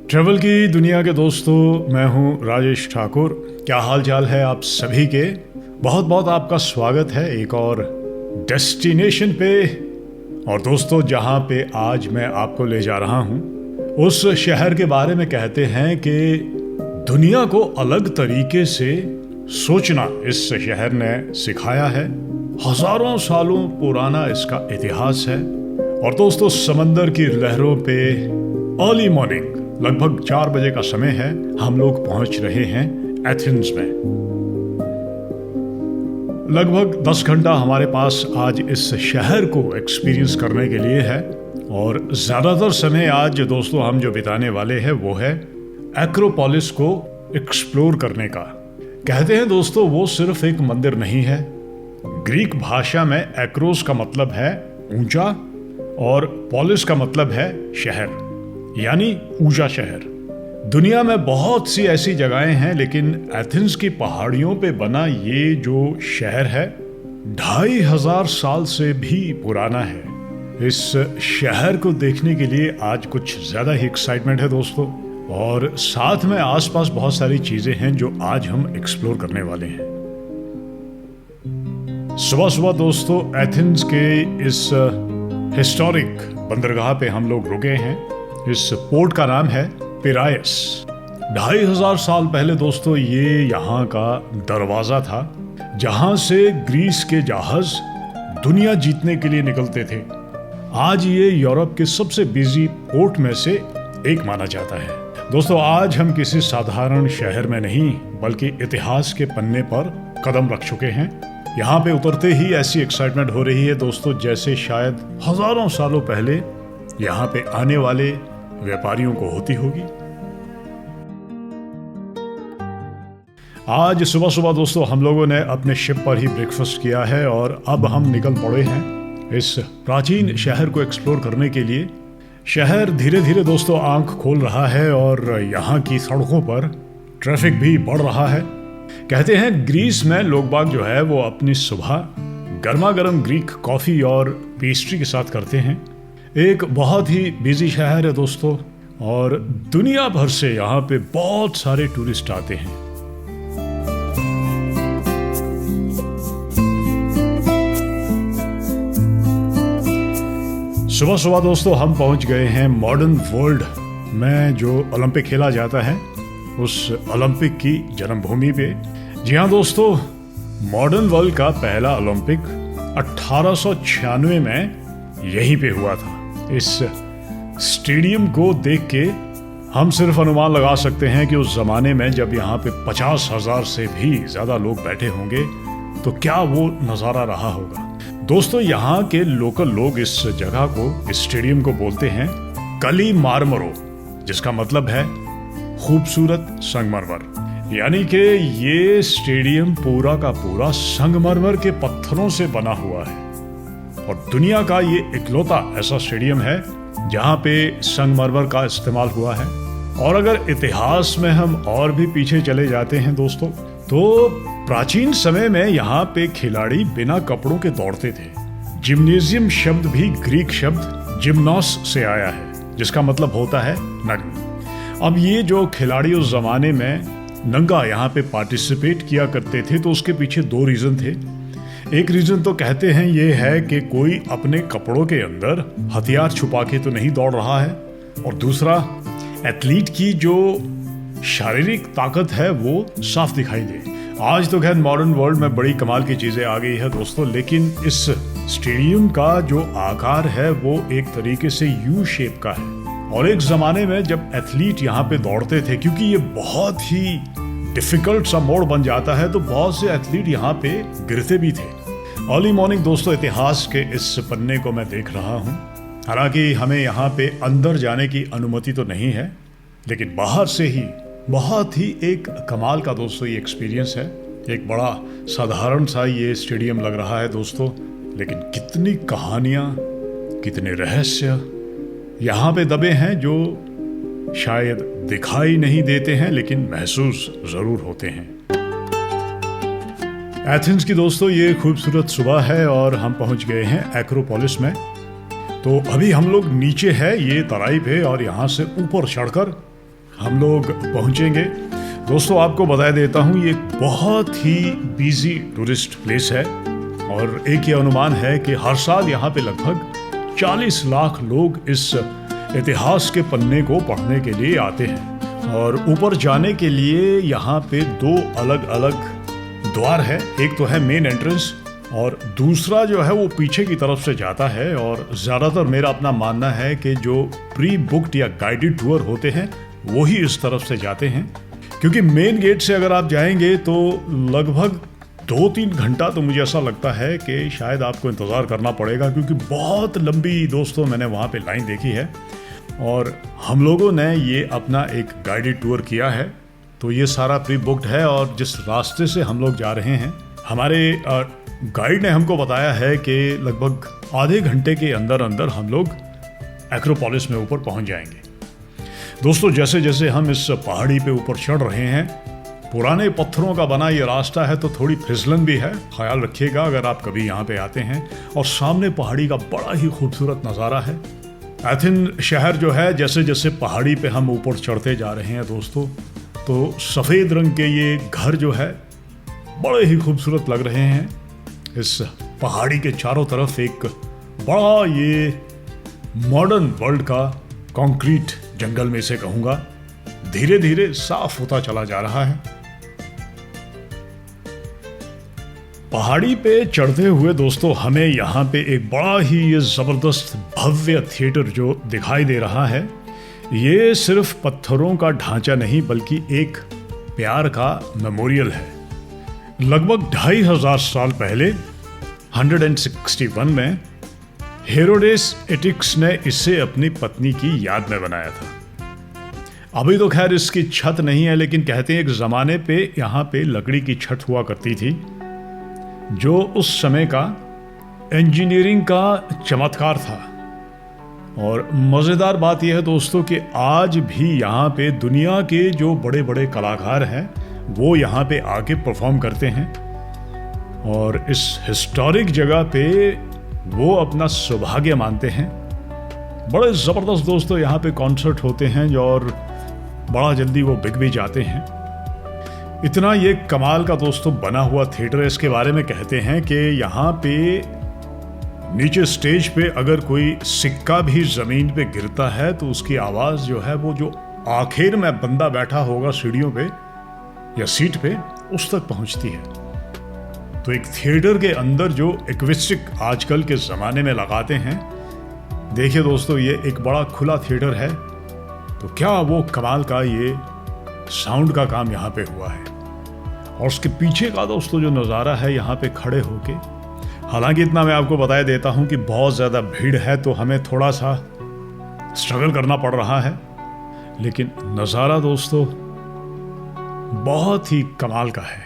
Travel की दुनिया के दोस्तों, मैं हूं राजेश ठाकुर। क्या हाल चाल है आप सभी के? बहुत बहुत आपका स्वागत है एक और डेस्टिनेशन पे। और दोस्तों, जहां पे आज मैं आपको ले जा रहा हूं उस शहर के बारे में कहते हैं कि दुनिया को अलग तरीके से सोचना इस शहर ने सिखाया है। हजारों सालों पुराना इसका इतिहास है। और दोस्तों, समंदर की लहरों पे अर्ली मॉर्निंग लगभग 4 बजे का समय है। हम लोग पहुंच रहे हैं एथेंस में। लगभग 10 घंटा हमारे पास आज इस शहर को एक्सपीरियंस करने के लिए है। और ज्यादातर समय आज दोस्तों हम जो बिताने वाले हैं वो है एक्रोपोलिस को एक्सप्लोर करने का। कहते हैं दोस्तों, वो सिर्फ एक मंदिर नहीं है। ग्रीक भाषा में एक्रोस का मतलब है ऊंचा और पोलिस का मतलब है शहर, यानी ऊंचा शहर। दुनिया में बहुत सी ऐसी जगहें हैं, लेकिन एथेंस की पहाड़ियों पे बना ये जो शहर है 2500 साल से भी पुराना है। इस शहर को देखने के लिए आज कुछ ज्यादा ही एक्साइटमेंट है दोस्तों। और साथ में आसपास बहुत सारी चीजें हैं जो आज हम एक्सप्लोर करने वाले हैं। सुबह सुबह दोस्तों एथेंस के इस हिस्टोरिक बंदरगाह पे हम लोग रुके हैं। इस पोर्ट का नाम है पिरायस। 2500 साल पहले दोस्तों ये यहाँ का दरवाजा था जहां से ग्रीस के जहाज दुनिया जीतने के लिए निकलते थे। आज ये यूरोप के सबसे बिजी पोर्ट में से एक माना जाता है। दोस्तों, आज हम किसी साधारण शहर में नहीं बल्कि इतिहास के पन्ने पर कदम रख चुके हैं। यहाँ पे उतरते ही ऐसी एक्साइटमेंट हो रही है दोस्तों जैसे शायद हजारों सालों पहले यहाँ पे आने वाले व्यापारियों को होती होगी। आज सुबह सुबह दोस्तों हम लोगों ने अपने शिप पर ही ब्रेकफास्ट किया है और अब हम निकल पड़े हैं इस प्राचीन शहर को एक्सप्लोर करने के लिए। शहर धीरे धीरे दोस्तों आंख खोल रहा है और यहाँ की सड़कों पर ट्रैफिक भी बढ़ रहा है। कहते हैं ग्रीस में लोग बाग जो है वो अपनी सुबह गर्मा गर्म ग्रीक कॉफी और पेस्ट्री के साथ करते हैं। एक बहुत ही बिजी शहर है दोस्तों और दुनिया भर से यहाँ पे बहुत सारे टूरिस्ट आते हैं। सुबह सुबह दोस्तों हम पहुंच गए हैं मॉडर्न वर्ल्ड में जो ओलंपिक खेला जाता है उस ओलंपिक की जन्मभूमि पे। जी हाँ दोस्तों, मॉडर्न वर्ल्ड का पहला ओलंपिक 1896 में यहीं पे हुआ था। इस स्टेडियम को देख के हम सिर्फ अनुमान लगा सकते हैं कि उस जमाने में जब यहाँ पे 50,000 से भी ज्यादा लोग बैठे होंगे तो क्या वो नजारा रहा होगा। दोस्तों, यहाँ के लोकल लोग इस जगह को, इस स्टेडियम को बोलते हैं कली मारमरो, जिसका मतलब है खूबसूरत संगमरमर। यानी कि ये स्टेडियम पूरा का पूरा संगमरमर के पत्थरों से बना हुआ है और दुनिया का ये इकलौता ऐसा स्टेडियम है जहां पे संगमरमर का इस्तेमाल हुआ है। और अगर इतिहास में हम और भी पीछे चले जाते हैं दोस्तों, तो प्राचीन समय में यहाँ पे खिलाड़ी बिना कपड़ों के दौड़ते थे। जिम्नेजियम शब्द भी ग्रीक शब्द जिम्नोस से आया है, जिसका मतलब होता है नग्न। अब ये जो खिलाड़ी उस जमाने में नंगा यहाँ पे पार्टिसिपेट किया करते थे तो उसके पीछे 2 रीजन थे। एक रीजन तो कहते हैं ये है कि कोई अपने कपड़ों के अंदर हथियार छुपा के तो नहीं दौड़ रहा है, और दूसरा एथलीट की जो शारीरिक ताकत है वो साफ दिखाई दे। आज तो खैर मॉडर्न वर्ल्ड में बड़ी कमाल की चीजें आ गई है दोस्तों, लेकिन इस स्टेडियम का जो आकार है वो एक तरीके से यू शेप का है। और एक जमाने में जब एथलीट यहाँ पे दौड़ते थे, क्योंकि ये बहुत ही डिफिकल्ट सा मोड़ बन जाता है, तो बहुत से एथलीट यहाँ पे गिरते भी थे। अर्ली मॉर्निंग दोस्तों इतिहास के इस पन्ने को मैं देख रहा हूँ। हालांकि हमें यहाँ पे अंदर जाने की अनुमति तो नहीं है, लेकिन बाहर से ही बहुत ही एक कमाल का दोस्तों ये एक्सपीरियंस है। एक बड़ा साधारण सा ये स्टेडियम लग रहा है दोस्तों, लेकिन कितनी कहानियां, कितने रहस्य यहाँ पे दबे हैं जो शायद दिखाई नहीं देते हैं लेकिन महसूस जरूर होते हैं। एथेंस की दोस्तों ये खूबसूरत सुबह है और हम पहुंच गए हैं एक्रोपोलिस में। तो अभी हम लोग नीचे है ये तराई पे और यहाँ से ऊपर चढ़कर हम लोग पहुंचेंगे। दोस्तों आपको बता देता हूं, ये बहुत ही बिजी टूरिस्ट प्लेस है और एक ये अनुमान है कि हर साल यहाँ पे लगभग 40 लाख लोग इस इतिहास के पन्ने को पढ़ने के लिए आते हैं। और ऊपर जाने के लिए यहाँ पे 2 अलग अलग द्वार है। एक तो है मेन एंट्रेंस और दूसरा जो है वो पीछे की तरफ से जाता है। और ज़्यादातर मेरा अपना मानना है कि जो प्री बुक्ड या गाइडेड टूर होते हैं वही इस तरफ से जाते हैं, क्योंकि मेन गेट से अगर आप जाएंगे तो लगभग 2-3 घंटा तो मुझे ऐसा लगता है कि शायद आपको इंतज़ार करना पड़ेगा, क्योंकि बहुत लंबी दोस्तों मैंने वहाँ पे लाइन देखी है। और हम लोगों ने ये अपना एक गाइडेड टूर किया है, तो ये सारा प्री बुक्ड है। और जिस रास्ते से हम लोग जा रहे हैं, हमारे गाइड ने हमको बताया है कि लगभग आधे घंटे के अंदर अंदर हम लोग एक्रोपोलिस में ऊपर पहुंच जाएंगे। दोस्तों जैसे जैसे हम इस पहाड़ी पे ऊपर चढ़ रहे हैं, पुराने पत्थरों का बना ये रास्ता है तो थोड़ी फिसलन भी है, ख्याल रखिएगा अगर आप कभी यहाँ पे आते हैं। और सामने पहाड़ी का बड़ा ही खूबसूरत नज़ारा है। एथेंस शहर जो है, जैसे जैसे पहाड़ी पे हम ऊपर चढ़ते जा रहे हैं दोस्तों, तो सफ़ेद रंग के ये घर जो है बड़े ही खूबसूरत लग रहे हैं। इस पहाड़ी के चारों तरफ एक बड़ा ये मॉडर्न वर्ल्ड का कंक्रीट जंगल में इसे कहूँगा, धीरे धीरे साफ होता चला जा रहा है। पहाड़ी पे चढ़ते हुए दोस्तों हमें यहाँ पे एक बड़ा ही ये ज़बरदस्त भव्य थिएटर जो दिखाई दे रहा है, ये सिर्फ पत्थरों का ढांचा नहीं बल्कि एक प्यार का मेमोरियल है। लगभग 2500 साल पहले 161 में हेरोडेस एटिक्स ने इसे अपनी पत्नी की याद में बनाया था। अभी तो खैर इसकी छत नहीं है, लेकिन कहते हैं एक ज़माने पे यहाँ पे लकड़ी की छत हुआ करती थी, जो उस समय का इंजीनियरिंग का चमत्कार था। और मज़ेदार बात यह है दोस्तों कि आज भी यहाँ पे दुनिया के जो बड़े बड़े कलाकार हैं वो यहाँ पे आके परफॉर्म करते हैं। और इस हिस्टोरिक जगह पे वो अपना सौभाग्य मानते हैं। बड़े ज़बरदस्त दोस्तों यहाँ पे कॉन्सर्ट होते हैं और बड़ा जल्दी वो बिक भी जाते हैं। इतना ये कमाल का दोस्तों बना हुआ थिएटर है। इसके बारे में कहते हैं कि यहाँ पे नीचे स्टेज पे अगर कोई सिक्का भी ज़मीन पे गिरता है तो उसकी आवाज़ जो है वो जो आखिर में बंदा बैठा होगा सीढ़ियों पे या सीट पे उस तक पहुँचती है। तो एक थिएटर के अंदर जो एक्विस्टिक आजकल के ज़माने में लगाते हैं, देखिए दोस्तों ये एक बड़ा खुला थिएटर है, तो क्या वो कमाल का ये साउंड का काम यहाँ पे हुआ है। और उसके पीछे का दोस्तों जो नज़ारा है यहाँ पे खड़े होके, हालांकि इतना मैं आपको बता देता हूँ कि बहुत ज़्यादा भीड़ है तो हमें थोड़ा सा स्ट्रगल करना पड़ रहा है, लेकिन नज़ारा दोस्तों बहुत ही कमाल का है।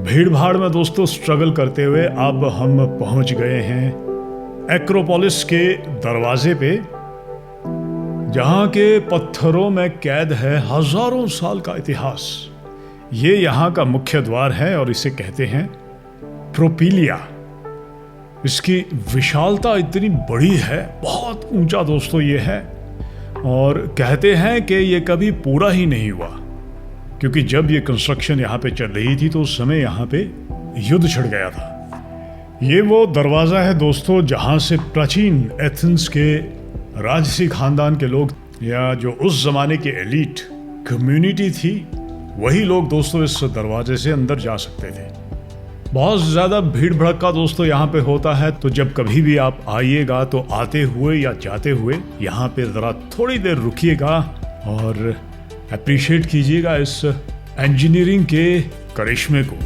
भीड़ भाड़ में दोस्तों स्ट्रगल करते हुए अब हम पहुंच गए हैं एक्रोपोलिस के दरवाजे पे, जहां के पत्थरों में कैद है हजारों साल का इतिहास। ये यहाँ का मुख्य द्वार है और इसे कहते हैं प्रोपिलिया। इसकी विशालता इतनी बड़ी है, बहुत ऊंचा दोस्तों ये है। और कहते हैं कि ये कभी पूरा ही नहीं हुआ, क्योंकि जब ये कंस्ट्रक्शन यहाँ पे चल रही थी तो उस समय यहाँ पे युद्ध छिड़ गया था। ये वो दरवाज़ा है दोस्तों जहाँ से प्राचीन एथेंस के राजसी खानदान के लोग या जो उस ज़माने की एलीट कम्युनिटी थी, वही लोग दोस्तों इस दरवाजे से अंदर जा सकते थे। बहुत ज़्यादा भीड़ भड़का दोस्तों यहाँ पे होता है, तो जब कभी भी आप आइएगा तो आते हुए या जाते हुए यहाँ पे ज़रा थोड़ी देर रुकिएगा और अप्रिशिएट कीजिएगा इस इंजीनियरिंग के करिश्मे को।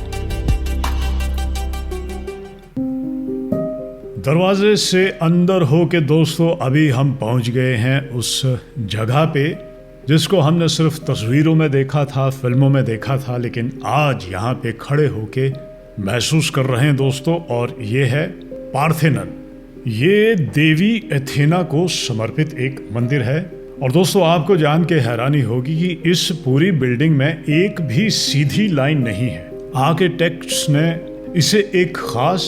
दरवाजे से अंदर होके दोस्तों अभी हम पहुंच गए हैं उस जगह पे जिसको हमने सिर्फ तस्वीरों में देखा था, फिल्मों में देखा था, लेकिन आज यहाँ पे खड़े होके महसूस कर रहे हैं दोस्तों। और ये है पार्थेनन। ये देवी एथेना को समर्पित एक मंदिर है। और दोस्तों आपको जान के हैरानी होगी कि इस पूरी बिल्डिंग में एक भी सीधी लाइन नहीं है। आर्किटेक्ट्स ने इसे एक खास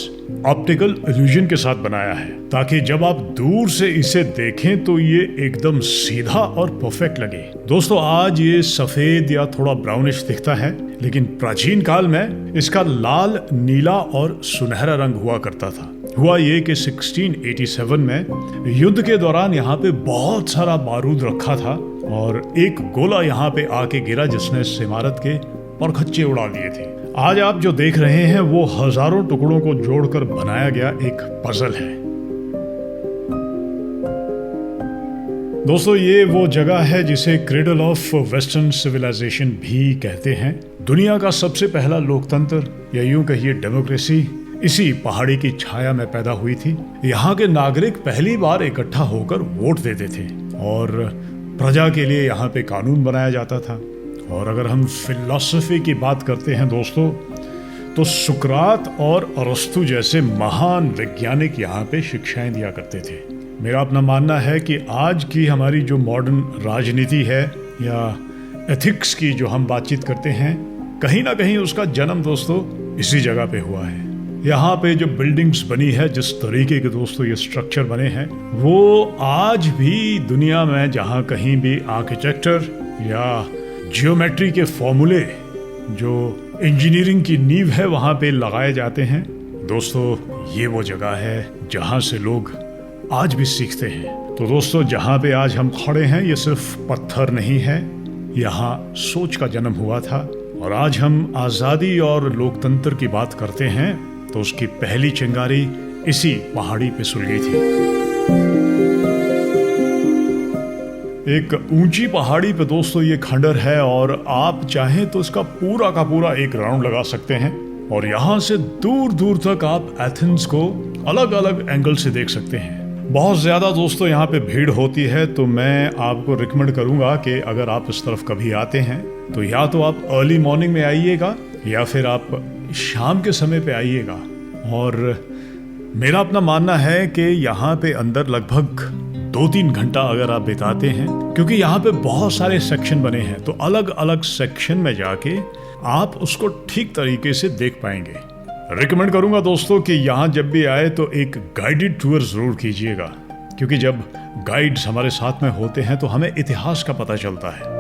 ऑप्टिकल इल्यूजन के साथ बनाया है ताकि जब आप दूर से इसे देखें तो ये एकदम सीधा और परफेक्ट लगे। दोस्तों आज ये सफेद या थोड़ा ब्राउनिश दिखता है, लेकिन प्राचीन काल में इसका लाल, नीला और सुनहरा रंग हुआ करता था। हुआ ये कि 1687 में युद्ध के दौरान यहाँ पे बहुत सारा बारूद रखा था और एक गोला यहाँ पे आके गिरा जिसने इस इमारत के परखच्चे उड़ा दिए थे। आज आप जो देख रहे हैं वो हजारों टुकड़ों को जोड़कर बनाया गया एक पजल है। दोस्तों ये वो जगह है जिसे क्रेडल ऑफ वेस्टर्न सिविलाइजेशन भी कहते हैं। दुनिया का सबसे पहला लोकतंत्र या यूं कहिए डेमोक्रेसी इसी पहाड़ी की छाया में पैदा हुई थी। यहाँ के नागरिक पहली बार इकट्ठा होकर वोट देते थे और प्रजा के लिए यहाँ पे कानून बनाया जाता था। और अगर हम फिलॉसफी की बात करते हैं दोस्तों, तो सुकरात और अरस्तु जैसे महान वैज्ञानिक यहाँ पे शिक्षाएं दिया करते थे। मेरा अपना मानना है कि आज की हमारी जो मॉडर्न राजनीति है या एथिक्स की जो हम बातचीत करते हैं, कहीं ना कहीं उसका जन्म दोस्तों इसी जगह पे हुआ है। यहाँ पे जो बिल्डिंग्स बनी है, जिस तरीके के दोस्तों ये स्ट्रक्चर बने हैं, वो आज भी दुनिया में जहाँ कहीं भी आर्किटेक्चर या जियोमेट्री के फॉर्मूले जो इंजीनियरिंग की नींव है वहाँ पे लगाए जाते हैं। दोस्तों ये वो जगह है जहाँ से लोग आज भी सीखते हैं। तो दोस्तों जहाँ पे आज हम खड़े हैं ये सिर्फ पत्थर नहीं है, यहाँ सोच का जन्म हुआ था। और आज हम आज़ादी और लोकतंत्र की बात करते हैं तो उसकी पहली चिंगारी इसी पहाड़ी पे सुलगी थी। एक ऊंची पहाड़ी पे दोस्तों ये खंडर है और आप चाहें तो इसका पूरा का पूरा एक राउंड लगा सकते हैं और यहाँ से दूर दूर तक आप एथेंस को अलग अलग एंगल से देख सकते हैं। बहुत ज़्यादा दोस्तों यहाँ पे भीड़ होती है, तो मैं आपको रिकमेंड करूँगा कि अगर आप इस तरफ कभी आते हैं तो या तो आप अर्ली मॉर्निंग में आइएगा या फिर आप शाम के समय पे आइएगा। और मेरा अपना मानना है कि यहाँ पे अंदर लगभग 2-3 घंटा अगर आप बिताते हैं, क्योंकि यहाँ पे बहुत सारे सेक्शन बने हैं, तो अलग अलग सेक्शन में जाके आप उसको ठीक तरीके से देख पाएंगे। रिकमेंड करूंगा दोस्तों कि यहाँ जब भी आए तो एक गाइडेड टूर जरूर कीजिएगा, क्योंकि जब गाइड्स हमारे साथ में होते हैं तो हमें इतिहास का पता चलता है।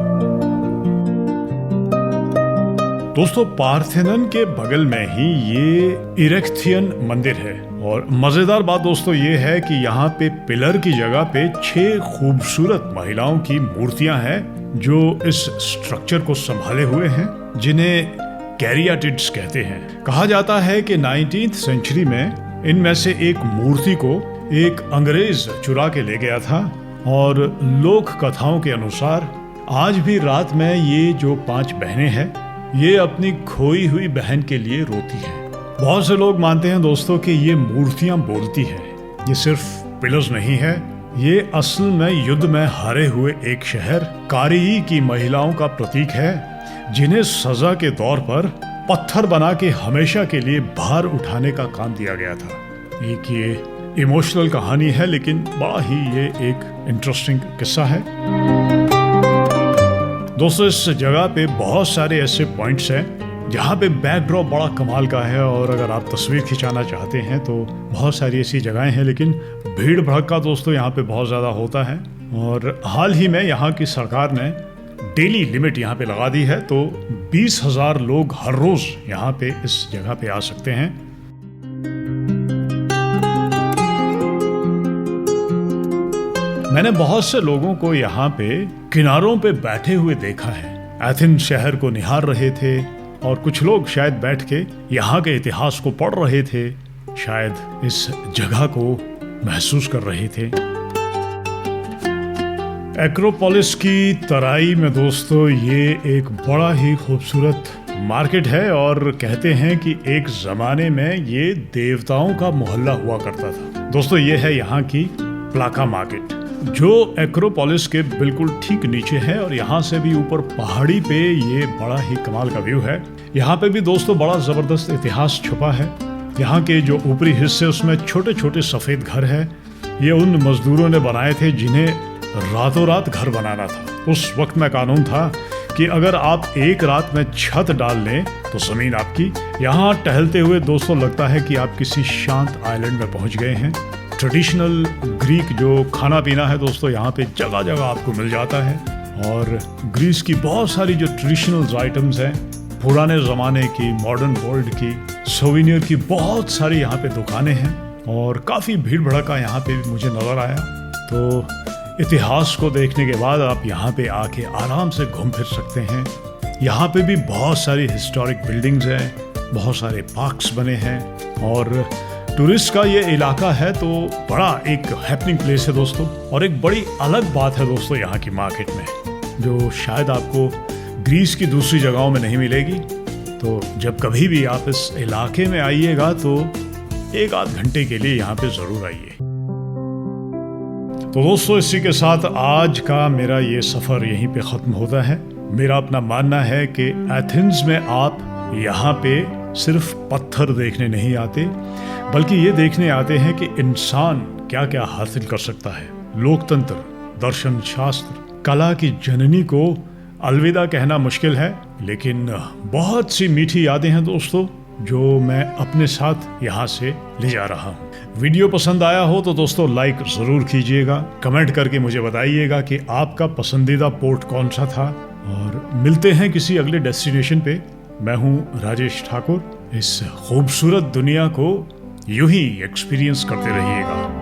दोस्तों पार्थेनन के बगल में ही ये इरेक्थियन मंदिर है और मजेदार बात दोस्तों ये है कि यहाँ पे पिलर की जगह पे 6 खूबसूरत महिलाओं की मूर्तियां हैं जो इस स्ट्रक्चर को संभाले हुए हैं, जिन्हें कैरियाटिड्स कहते हैं। कहा जाता है कि 19th सेंचुरी में इनमें से एक मूर्ति को एक अंग्रेज चुरा के ले गया था और लोक कथाओं के अनुसार आज भी रात में ये जो 5 बहनें हैं ये अपनी खोई हुई बहन के लिए रोती हैं। बहुत से लोग मानते हैं दोस्तों कि ये मूर्तियां बोलती हैं। ये सिर्फ पिलर्स नहीं है, ये असल में युद्ध में हारे हुए एक शहर कारिई की महिलाओं का प्रतीक है, जिन्हें सजा के तौर पर पत्थर बना के हमेशा के लिए भार उठाने का काम दिया गया था। एक ये इमोशनल कहानी है, लेकिन बड़ा ही ये एक इंटरेस्टिंग किस्सा है। दोस्तों इस जगह पे बहुत सारे ऐसे पॉइंट्स हैं जहाँ पे बैकड्रॉप बड़ा कमाल का है और अगर आप तस्वीर खिंचाना चाहते हैं तो बहुत सारी ऐसी जगहें हैं, लेकिन भीड़ भड़का दोस्तों यहाँ पे बहुत ज़्यादा होता है। और हाल ही में यहाँ की सरकार ने डेली लिमिट यहाँ पे लगा दी है, तो 20,000 लोग हर रोज यहाँ पे इस जगह पे आ सकते हैं। मैंने बहुत से लोगों को यहाँ पे किनारों पे बैठे हुए देखा है, एथेंस शहर को निहार रहे थे और कुछ लोग शायद बैठ के यहाँ के इतिहास को पढ़ रहे थे, शायद इस जगह को महसूस कर रहे थे। एक्रोपोलिस की तराई में दोस्तों ये एक बड़ा ही खूबसूरत मार्केट है और कहते हैं कि एक जमाने में ये देवताओं का मोहल्ला हुआ करता था। दोस्तों ये है यहाँ की प्लाका मार्केट, जो एक्रोपोलिस के बिल्कुल ठीक नीचे है और यहाँ से भी ऊपर पहाड़ी पे ये बड़ा ही कमाल का व्यू है। यहाँ पे भी दोस्तों बड़ा जबरदस्त इतिहास छुपा है। यहाँ के जो ऊपरी हिस्से उसमें छोटे छोटे सफेद घर है, ये उन मजदूरों ने बनाए थे जिन्हें रातों रात घर बनाना था। उस वक्त में कानून था कि अगर आप एक रात में छत डाल लें तो जमीन आपकी। यहाँ टहलते हुए दोस्तों लगता है कि आप किसी शांत आइलैंड में पहुंच गए हैं। ट्रेडिशनल ग्रीक जो खाना पीना है दोस्तों यहाँ पे जगह जगह आपको मिल जाता है, और ग्रीस की बहुत सारी जो ट्रेडिशनल आइटम्स हैं, पुराने ज़माने की, मॉडर्न वर्ल्ड की, सोविनियर की बहुत सारी यहाँ पे दुकानें हैं, और काफ़ी भीड़ भड़का यहाँ पे मुझे नज़र आया। तो इतिहास को देखने के बाद आप यहाँ पे आके आराम से घूम फिर सकते हैं। यहाँ पे भी बहुत सारी हिस्टोरिक बिल्डिंग्स हैं, बहुत सारे पार्क्स बने हैं, और टूरिस्ट का ये इलाका है तो बड़ा एक हैपनिंग प्लेस है दोस्तों। और एक बड़ी अलग बात है दोस्तों यहाँ की मार्केट में, जो शायद आपको ग्रीस की दूसरी जगहों में नहीं मिलेगी। तो जब कभी भी आप इस इलाके में आइएगा तो एक आध घंटे के लिए यहाँ पे ज़रूर आइए। तो दोस्तों इसी के साथ आज का मेरा ये सफ़र यहीं पे ख़त्म होता है। मेरा अपना मानना है कि एथेंस में आप यहाँ पे सिर्फ पत्थर देखने नहीं आते, बल्कि ये देखने आते हैं कि इंसान क्या क्या हासिल कर सकता है। लोकतंत्र, दर्शन शास्त्र, कला की जननी को अलविदा कहना मुश्किल है, लेकिन बहुत सी मीठी यादें हैं दोस्तों जो मैं अपने साथ यहाँ से ले जा रहा हूँ। वीडियो पसंद आया हो तो दोस्तों लाइक ज़रूर कीजिएगा, कमेंट करके मुझे बताइएगा कि आपका पसंदीदा पोर्ट कौन सा था, और मिलते हैं किसी अगले डेस्टिनेशन पे। मैं हूँ राजेश ठाकुर। इस खूबसूरत दुनिया को यूं ही एक्सपीरियंस करते रहिएगा।